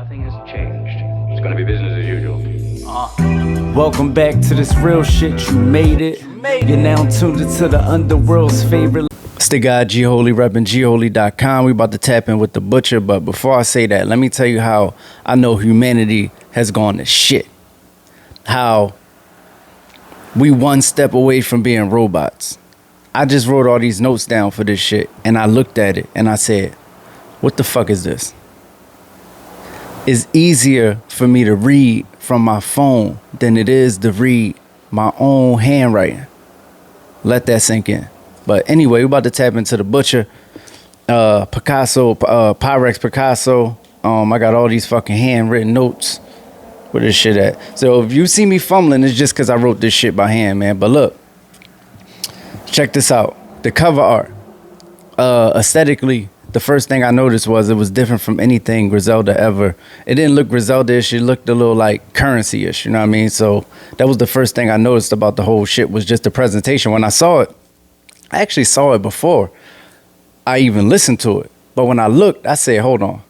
Nothing has changed. It's gonna be business as usual. Welcome back to this real shit, you made it. You're now tuned into the underworld's favorite. It's the guy G Holy, repping gholy.com. We about to tap in with the butcher, but before I say that, let me tell you how I know humanity has gone to shit. How we one step away from being robots. I just wrote all these notes down for this shit, and I looked at it and I said, what the fuck is this? It's easier for me to read from my phone than it is to read my own handwriting. Let that sink in. But anyway, we're about to tap into the butcher. Picasso, Pyrex Picasso. I got all these fucking handwritten notes. Where this shit at? So if you see me fumbling, it's just because I wrote this shit by hand, man. But look, check this out. The cover art. Aesthetically, the first thing I noticed was it was different from anything Geiselda ever. It didn't look Geiselda-ish. It looked a little like Currency-ish, you know what I mean? So that was the first thing I noticed about the whole shit, was just the presentation. When I saw it, I actually saw it before I even listened to it. But when I looked, I said, hold on.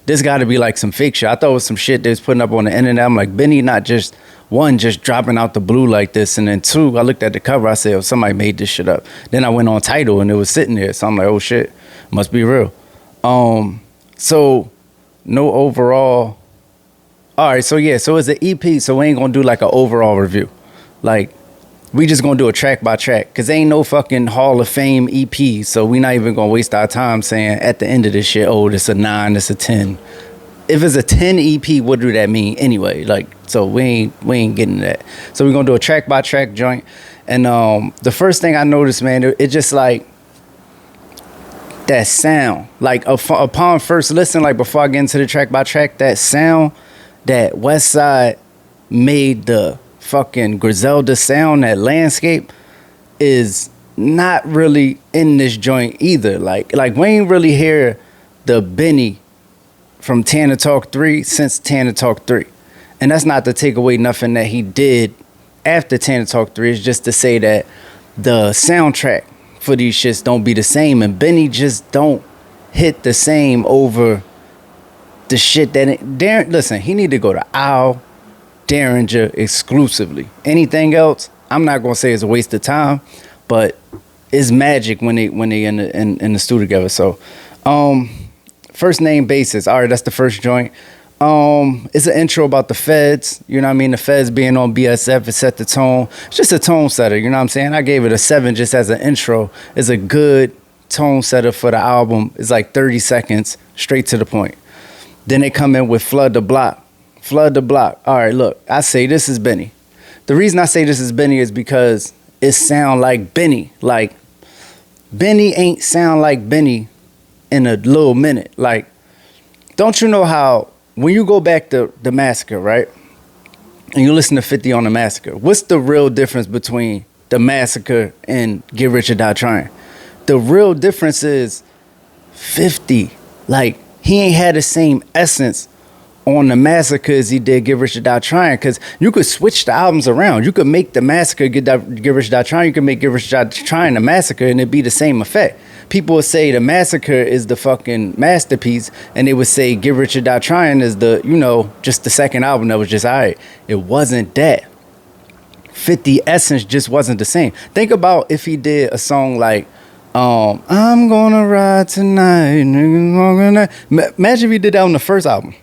This got to be like some fake shit. I thought it was some shit they was putting up on the internet. I'm like, Benny not just, one, just dropping out the blue like this. And then two, I looked at the cover. I said, oh, somebody made this shit up. Then I went on Tidal and it was sitting there. So I'm like, oh, shit. Must be real. So no overall. All right. So yeah. So it's an EP. So we ain't gonna do like an overall review. Like we just gonna do a track by track. Cause ain't no fucking Hall of Fame EP. So we not even gonna waste our time saying at the end of this shit, oh, this a 9, this a 10. If it's a 10 EP, what do that mean anyway? Like, so we ain't getting that. So we're gonna do a track by track joint. And the first thing I noticed, man, it just like that sound, like upon first listen, like before I get into the track by track, that sound that West Side made the fucking Geiselda sound, that landscape, is not really in this joint either. Like we ain't really hear the Benny from Tana Talk 3 since Tana Talk 3. And that's not to take away nothing that he did after Tana Talk 3. It's just to say that the soundtrack for these shits don't be the same, and Benny just don't hit the same over the shit that Darren. Listen, he need to go to Al Derringer exclusively. Anything else, I'm not gonna say it's a waste of time, but it's magic when they in the studio together. So, first name basis. All right, that's the first joint. It's an intro about the feds, you know what I mean? The feds being on BSF, it set the tone. It's just a tone setter, you know what I'm saying? I gave it a 7 just as an intro. It's a good tone setter for the album. It's like 30 seconds, straight to the point. Then they come in with Flood the Block. Flood the Block. All right, look, I say this is Benny. The reason I say this is Benny is because it sound like Benny. Like, Benny ain't sound like Benny in a little minute. Like, don't you know how when you go back to the Massacre, right, and you listen to 50 on the Massacre, what's the real difference between the Massacre and Get Rich or Die Trying? The real difference is 50. Like, he ain't had the same essence on the Massacre as he did Get Rich or Die Trying, because you could switch the albums around. You could make the Massacre Get Rich or Die Trying. You could make Get Rich or Die Trying the Massacre, and it'd be the same effect. People would say the Massacre is the fucking masterpiece, and they would say Get Rich or Die Trying is the, you know, just the second album that was just all right. It wasn't that. 50 essence just wasn't the same. Think about if he did a song like I'm gonna ride tonight. Imagine if he did that on the first album.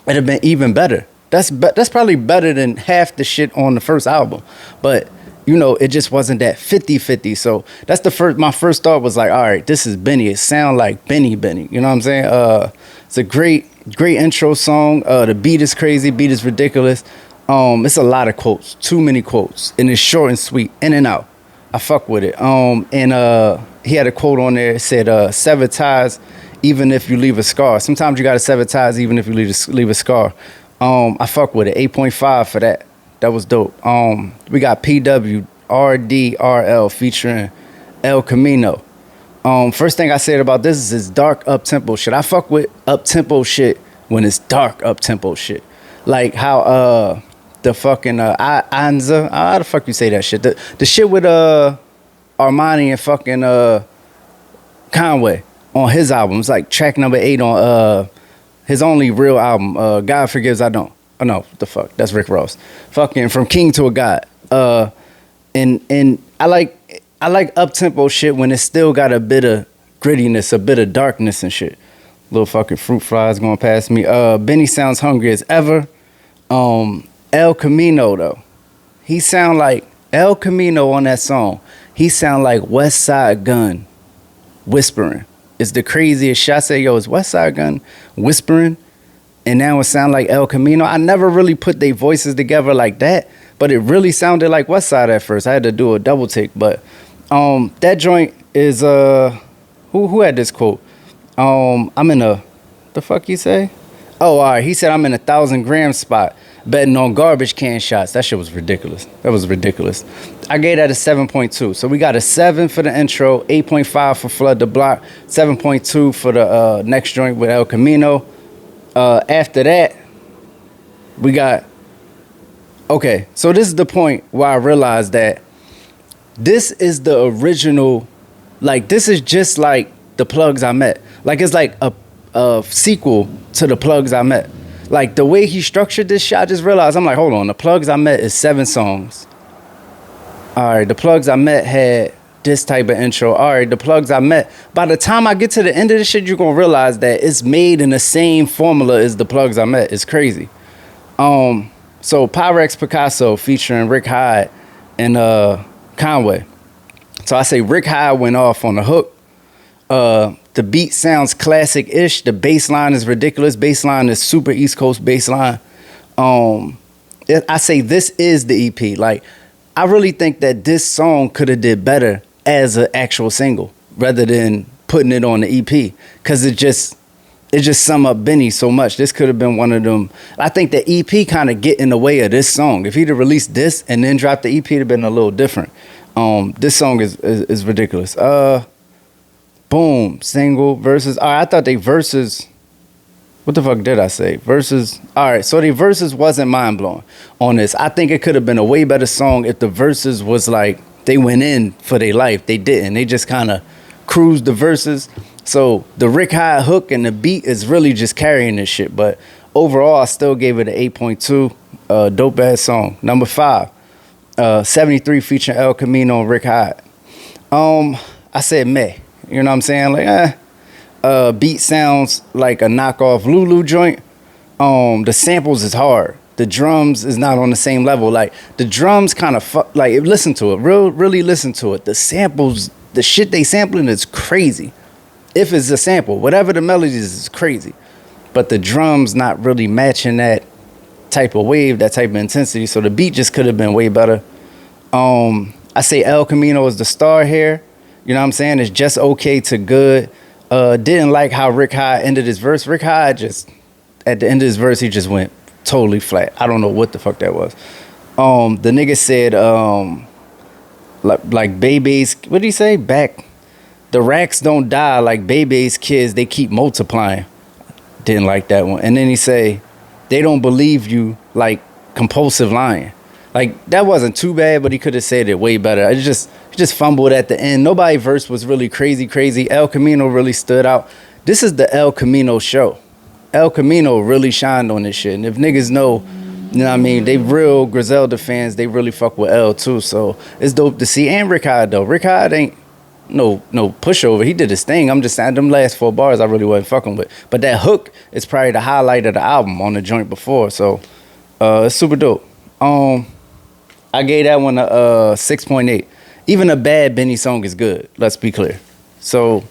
It'd have been even better. That's probably better than half the shit on the first album. But you know, it just wasn't that 50-50. So that's my first thought was like, all right, this is Benny. It sound like Benny. You know what I'm saying? It's a great intro song. The beat is crazy. Beat is ridiculous. It's a lot of quotes, too many quotes, and it's short and sweet, in and out. I fuck with it. And he had a quote on there. It said, sever ties even if you leave a scar. Sometimes you got to sever ties even if you leave a scar. I fuck with it. 8.5 for that. That was dope. We got PW, RDRL featuring El Camino. First thing I said about this is dark up-tempo shit. I fuck with up-tempo shit when it's dark up-tempo shit. Like how the fucking Anza, how the fuck you say that shit? The shit with Armani and fucking Conway on his album. It's like track number 8 on his only real album. God Forgives I Don't. Oh no, what the fuck? That's Rick Ross. Fucking From King to a God. And I like up tempo shit when it still got a bit of grittiness, a bit of darkness and shit. Little fucking fruit flies going past me. Benny sounds hungry as ever. El Camino though, he sound like El Camino on that song. He sound like West Side Gun whispering. It's the craziest shit. I say, yo, it's West Side Gun whispering, and now it sound like El Camino. I never really put their voices together like that, but it really sounded like West Side at first. I had to do a double take, but that joint is who had this quote? I'm in a, the fuck he say? Oh, all right. He said I'm in 1,000 gram spot betting on garbage can shots. That shit was ridiculous. That was ridiculous. I gave that a 7.2. So we got a 7 for the intro, 8.5 for Flood the Block, 7.2 for the next joint with El Camino. After that, we got, okay, so this is the point where I realized that this is the original, like this is just like The Plugs I Met. Like it's like a sequel to The Plugs I Met. Like the way he structured this shit, I just realized, I'm like, hold on, The Plugs I Met is 7 songs. All right, The Plugs I Met had this type of intro. All right, The Plugs I Met. By the time I get to the end of this shit, you're gonna realize that it's made in the same formula as The Plugs I Met. It's crazy. So Pyrex Picasso featuring Rick Hyde and Conway. So I say Rick Hyde went off on the hook. The beat sounds classic-ish. The bass line is ridiculous. Bass line is super East Coast bass line. I say this is the EP. Like, I really think that this song could have did better as an actual single rather than putting it on the EP, because it just sum up Benny so much. This could have been one of them. I think the EP kind of get in the way of this song. If he'd have released this and then dropped the EP, it'd have been a little different. This song is ridiculous. Boom, single, verses. All right, I thought they verses, what the fuck did I say? Verses, all right, so the verses wasn't mind-blowing on this. I think it could have been a way better song if the verses was like, they went in for their life. They didn't. They just kind of cruised the verses. So the Rick Hyde hook and the beat is really just carrying this shit. But overall, I still gave it an 8.2. Dope-ass song. Number 5, 73 featuring El Camino and Rick Hyde. I said meh. You know what I'm saying? Like, beat sounds like a knockoff Lulu joint. The samples is hard. The drums is not on the same level. Like, the drums kind of like, listen to it. Really listen to it. The samples, the shit they sampling is crazy. If it's a sample, whatever the melodies is crazy. But the drums not really matching that type of wave, that type of intensity. So the beat just could have been way better. I say El Camino is the star here. You know what I'm saying? It's just okay to good. Didn't like how Rick Hyde ended his verse. Rick Hyde just, at the end of his verse, he just went totally flat. I don't know what the fuck that was. The nigga said, like babies, what did he say? Back, the racks don't die like babies' kids, they keep multiplying. Didn't like that one. And then he say, they don't believe you like compulsive lying. Like, that wasn't too bad, but he could have said it way better. He just fumbled at the end. Nobody's verse was really crazy. El Camino really stood out. This is the El Camino show. El Camino really shined on this shit. And if niggas know, you know what I mean, they real Geiselda fans, they really fuck with El too. So it's dope to see. And Rick Hyde though. Rick Hyde ain't no pushover. He did his thing. I'm just saying, them last 4 bars I really wasn't fucking with. But that hook is probably the highlight of the album on the joint before. So it's super dope. I gave that one a 6.8. Even a bad Benny song is good. Let's be clear. So,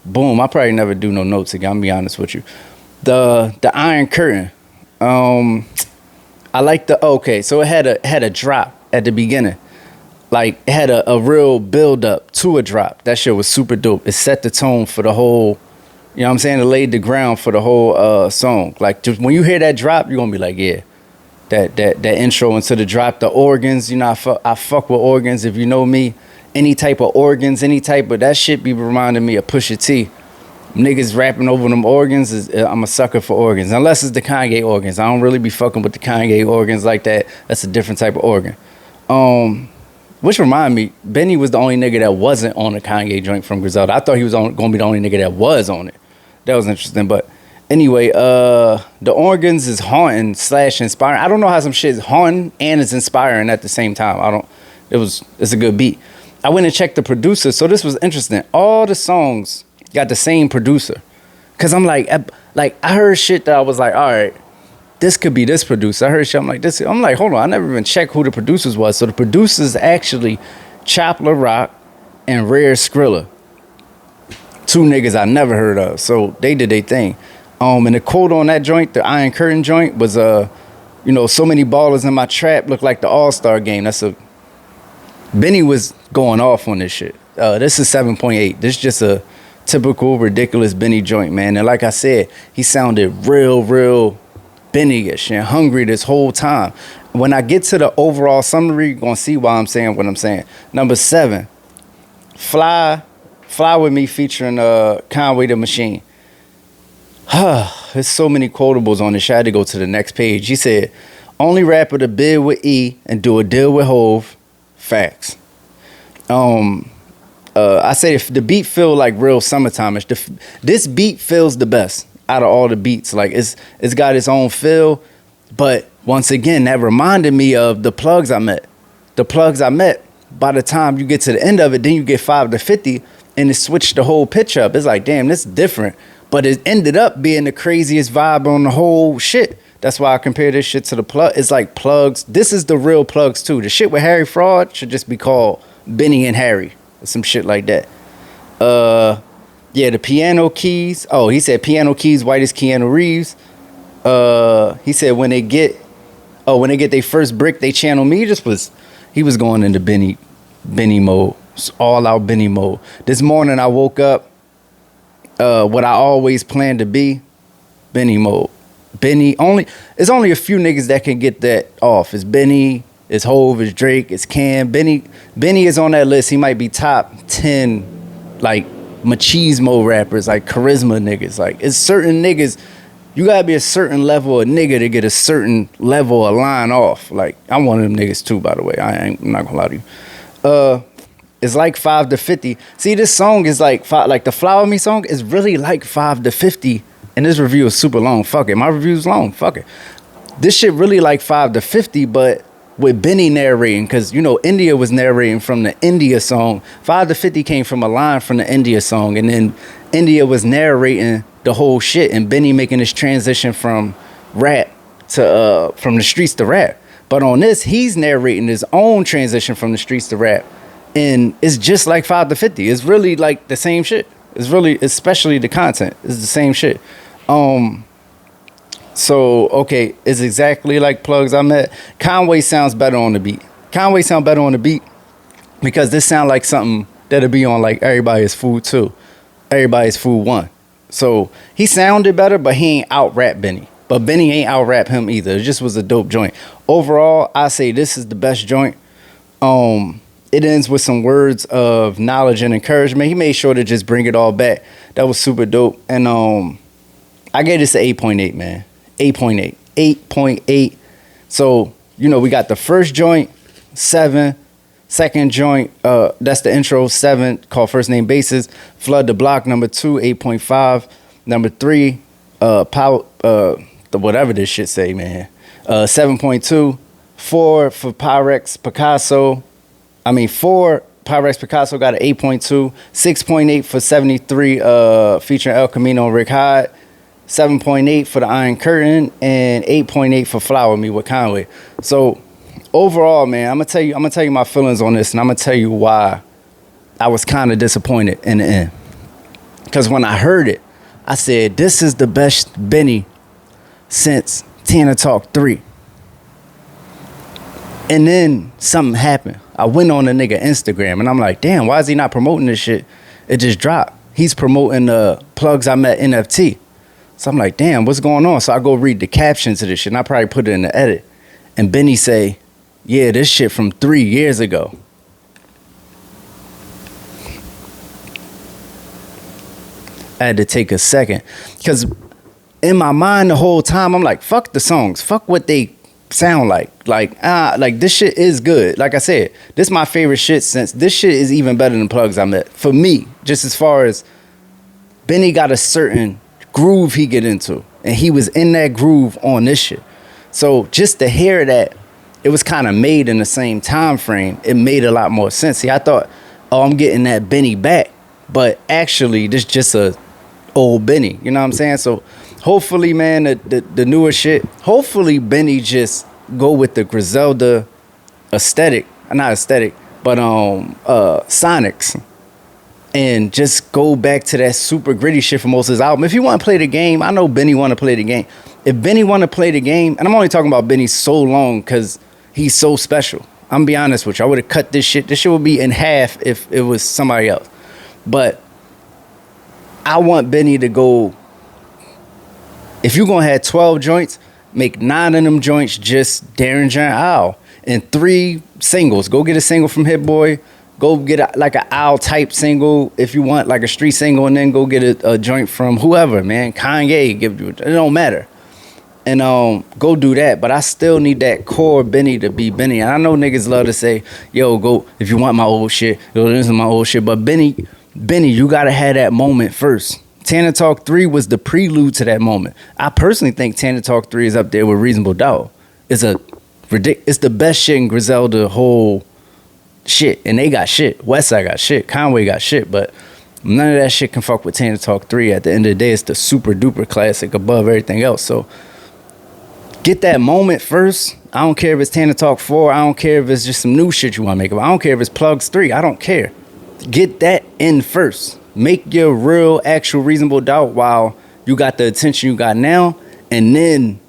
boom. I probably never do no notes again. I'll be honest with you. The Iron Curtain. I like the, okay. So it had a drop at the beginning. Like, it had a real build up to a drop. That shit was super dope. It set the tone for the whole, you know what I'm saying? It laid the ground for the whole song. Like, just when you hear that drop, you're gonna be like, yeah. That intro into the drop, the organs, you know, I fuck with organs. If you know me, any type of organs, any type of that shit be reminding me of Pusha T. Niggas rapping over them organs, I'm a sucker for organs. Unless it's the Kanye organs. I don't really be fucking with the Kanye organs like that. That's a different type of organ. Which remind me, Benny was the only nigga that wasn't on the Kanye joint from Geiselda. I thought he was gonna be the only nigga that was on it. That was interesting, but Anyway, the organs is haunting / inspiring. I don't know how some shit is haunting and it's inspiring at the same time. It's a good beat. I went and checked the producer, so this was interesting. All the songs got the same producer. Cause I'm like I heard shit that I was like, all right, this could be this producer. I heard shit, I'm like, this. I'm like, hold on, I never even checked who the producers was. So the producers actually Chopper Rock and Rare Scrilla. Two niggas I never heard of. So they did their thing. And the quote on that joint, the Iron Curtain joint, was so many ballers in my trap look like the All-Star game. Benny was going off on this shit. This is 7.8. This is just a typical ridiculous Benny joint, man. And like I said, he sounded real Benny-ish and hungry this whole time. When I get to the overall summary, you're gonna see why I'm saying what I'm saying. Number 7, Fly With Me featuring Conway the Machine. There's so many quotables on this. I had to go to the next page. He said, only rapper to bid with E and do a deal with Hove. Facts. I say if the beat feel like real summertime-ish. This beat feels the best out of all the beats. Like it's got its own feel. But once again, that reminded me of the plugs I met. The plugs I met, by the time you get to the end of it, then you get 5 to 50 and it switched the whole pitch up. It's like, damn, this is different. But it ended up being the craziest vibe on the whole shit. That's why I compare this shit to the plug. It's like plugs. This is the real plugs too. The shit with Harry Fraud should just be called Benny and Harry or some shit like that. Yeah, the piano keys. Oh, he said piano keys white as Keanu Reeves. He said when they get their first brick, they channel me. He was going into Benny mode. All out Benny mode. This morning I woke up. What I always planned to be, Benny mode. It's only a few niggas that can get that off. It's Benny, it's Hove, it's Drake, it's Cam. Benny is on that list. He might be top 10 like machismo rappers, like charisma niggas. Like it's certain niggas, you gotta be a certain level of nigga to get a certain level of line off. Like I'm one of them niggas too, by the way. I'm not gonna lie to you. It's like 5 to 50. See, this song is like the Flower Me song is really like 5 to 50. And this review is super long. Fuck it. My review's long. Fuck it. This shit really like 5 to 50, but with Benny narrating, because, India was narrating from the India song. 5 to 50 came from a line from the India song. And then India was narrating the whole shit. And Benny making this transition from rap to, from the streets to rap. But on this, he's narrating his own transition from the streets to rap. And it's just like 5 to 50. It's really like the same shit. It's really, especially the content, it's the same shit. So, okay, it's exactly like plugs I met. Conway sounds better on the beat. Conway sound better on the beat because this sound like something that'll be on like Everybody's Food 2. Everybody's Food 1. So he sounded better, but he ain't out rap Benny. But Benny ain't out rap him either. It just was a dope joint. Overall, I say this is the best joint. It ends with some words of knowledge and encouragement. He made sure to just bring it all back. That was super dope. And I gave this an 8.8, man. 8.8. 8.8. So, we got the first joint, 7. Second joint, that's the intro, 7, called First Name Basis. Flood the Block, number 2, 8.5. Number 3, whatever this shit say, man. 7.2. 4 for Pyrex Picasso. 4, Pyrex Picasso got an 8.2. 6.8 for 73, featuring El Camino and Rick Hyde. 7.8 for the Iron Curtain, and 8.8 for Flower Me with Conway. So overall, man, I'm gonna tell you my feelings on this, and I'm gonna tell you why I was kind of disappointed in the end. Because when I heard it, I said, this is the best Benny since Tana Talk 3. And then something happened. I went on the nigga Instagram, and I'm like, damn, why is he not promoting this shit? It just dropped. He's promoting the Plugs I Met NFT. So I'm like, damn, what's going on? So I go read the captions to this shit, and I probably put it in the edit. And Benny say, yeah, this shit from 3 years ago. I had to take a second. Because in my mind the whole time, I'm like, fuck the songs. Fuck what they sound like. Like this shit is good. Like I said, this is my favorite shit since this shit is even better than Plugs I Met. For me, just as far as Benny got a certain groove he get into. And he was in that groove on this shit. So just to hear that, it was kind of made in the same time frame. It made a lot more sense. See, I thought, oh, I'm getting that Benny back. But actually, this just a old Benny. You know what I'm saying? So hopefully, man, the newer shit, hopefully Benny just go with the Geiselda aesthetic. Not aesthetic, but Sonics. And just go back to that super gritty shit from most of his album. If you want to play the game, I know Benny want to play the game. If Benny want to play the game, and I'm only talking about Benny so long because he's so special. I'm gonna be honest with you. I would have cut this shit. This shit would be in half if it was somebody else. But I want Benny to go. If you're gonna have 12 joints, make 9 of them joints just Darren John Owl. And 3 singles. Go get a single from Hit Boy. Go get like an Owl type single if you want, like a street single, and then go get a joint from whoever, man. Kanye, it don't matter. And go do that. But I still need that core Benny to be Benny. And I know niggas love to say, yo, go, if you want my old shit, yo, this is my old shit. But Benny, you gotta have that moment first. Tana Talk 3 was the prelude to that moment. I personally think Tana Talk 3 is up there with Reasonable Doubt. It's the best shit in Geiselda whole shit. And they got shit. Westside got shit. Conway got shit. But none of that shit can fuck with Tana Talk 3. At the end of the day, it's the super duper classic above everything else. So get that moment first. I don't care if it's Tana Talk 4. I don't care if it's just some new shit you want to make. I don't care if it's Plugs 3. I don't care. Get that in first. Make your real, actual Reasonable Doubt while you got the attention you got now. And then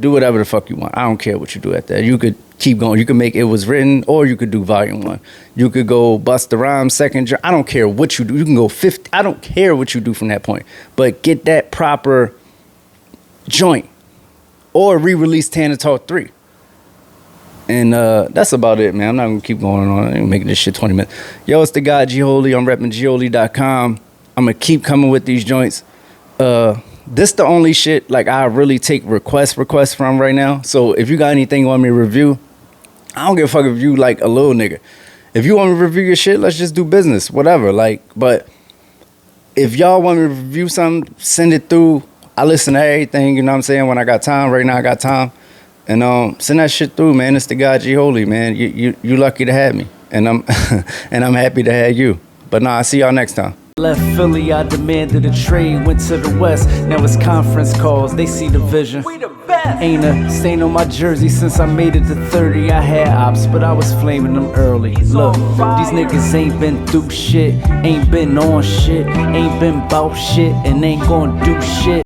do whatever the fuck you want. I don't care what you do at that. You could keep going. You could make It Was Written, or you could do Volume 1. You could go Bust the Rhyme, second. I don't care what you do. You can go 50. I don't care what you do from that point. But get that proper joint. Or re-release Tana Talk 3. And that's about it, man. I'm not going to keep going on. I'm making this shit 20 minutes. Yo, it's the guy, G-Holy. I'm repping G-Holy.com. I'm going to keep coming with these joints. This the only shit, like, I really take requests from right now. So if you got anything you want me to review, I don't give a fuck if you like a little nigga. If you want me to review your shit, let's just do business. Whatever. Like, but if y'all want me to review something, send it through. I listen to everything, you know what I'm saying, when I got time. Right now I got time. And send that shit through, man. It's the guy G-Holy, man. You lucky to have me. And I'm and I'm happy to have you. But nah, I'll see y'all next time. Left Philly, I demanded a trade, went to the west, now it's conference calls, they see the vision. We the best. Ain't a stain on my jersey since I made it to 30. I had ops, but I was flaming them early. Look, these niggas ain't been through shit, ain't been on shit, ain't been bout shit, and ain't gonna do shit.